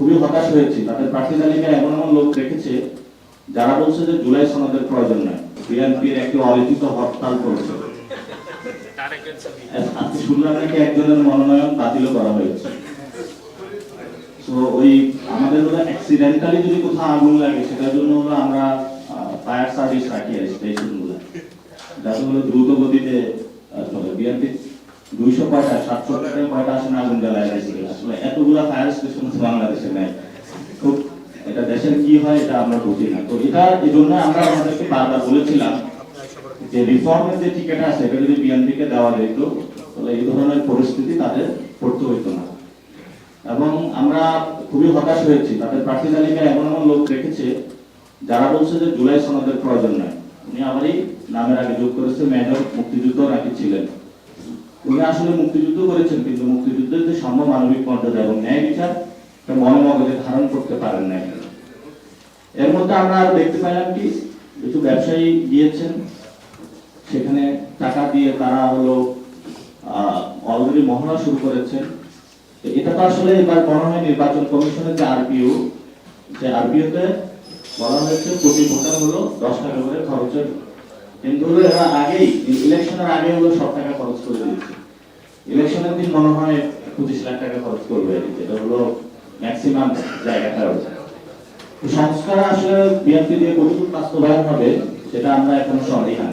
খুবই হতাশ হয়েছি। তাদের প্রার্থী তালিকায় এমন এমন লোক রেখেছে যারা বলছে যে জুলাই সনদের প্রয়োজন নাই, বিএনপির একটি অলিখিত হরতাল করছে। আজকে শুনলাম নাকি একজনের মনোনয়ন বাতিল করা হয়েছে। তো ওই আমাদের হলো অ্যাক্সিডেন্টালি যদি কোথাও আগুন লাগে সেটার জন্য হলো আমরা ফায়ার সার্ভিস রাখি স্টেশনগুলো, যাতে হলো দ্রুত গতিতে চলে। বিএনপি 200 কয়টা 700 কয়টা আসলে আগুন জ্বালায় গেছে। আসলে এতগুলা ফায়ার স্টেশন বাংলাদেশে নেই। খুব এটা দেশের কি হয় এটা আমরা বুঝি না। তো এটা এই জন্য আমরা আমাদেরকে বারবার বলেছিলাম যে রিফর্মের যে টিকিট আছে এটা যদি বিএনপিকে দেওয়া যেত তাহলে এই ধরনের পরিস্থিতি তাদের পড়তে হইতো না। এবং আমরা খুবই হতাশ হয়েছি। তাদের প্রার্থী তালিকায় এমন এমন লোক রেখেছে যারা বলছে যে জুলাই সনদের প্রয়োজন নাই। উনি আবারই নামের আগে যোগ করেছে মেজর মুক্তিযুদ্ধ নাকি ছিলেন। উনি আসলে মুক্তিযুদ্ধ করেছেন, কিন্তু মুক্তিযুদ্ধের যে সাম্য মানবিক মর্যাদা এবং ন্যায় বিচার মনে মগজে ধারণ করতে পারেন নাই। এর মধ্যে আমরা আরো দেখতে পেলাম কি কিছু ব্যবসায়ী গিয়েছেন, সেখানে টাকা দিয়ে তারা হলো অলরেডি মহড়া শুরু করেছেন। এটা তো আসলে এবার মনে হয় নির্বাচন কমিশনের যে আরপিওতে বলা হয়েছে প্রতি ভোটার হলো 10 টাকা করে খরচের, কিন্তু এরা আগেই ইলেকশনের আগে হলো সব টাকা খরচ করে দিচ্ছে। ইলেকশনের দিন মনে হয় 25 লাখ টাকা খরচ করবে, এটা হলো ম্যাক্সিমাম জায়গাটা। সংস্কার আসলে বিএনপি দিয়ে কতটুকু বাস্তবায়ন হবে সেটা আমরা এখন সন্দিহান।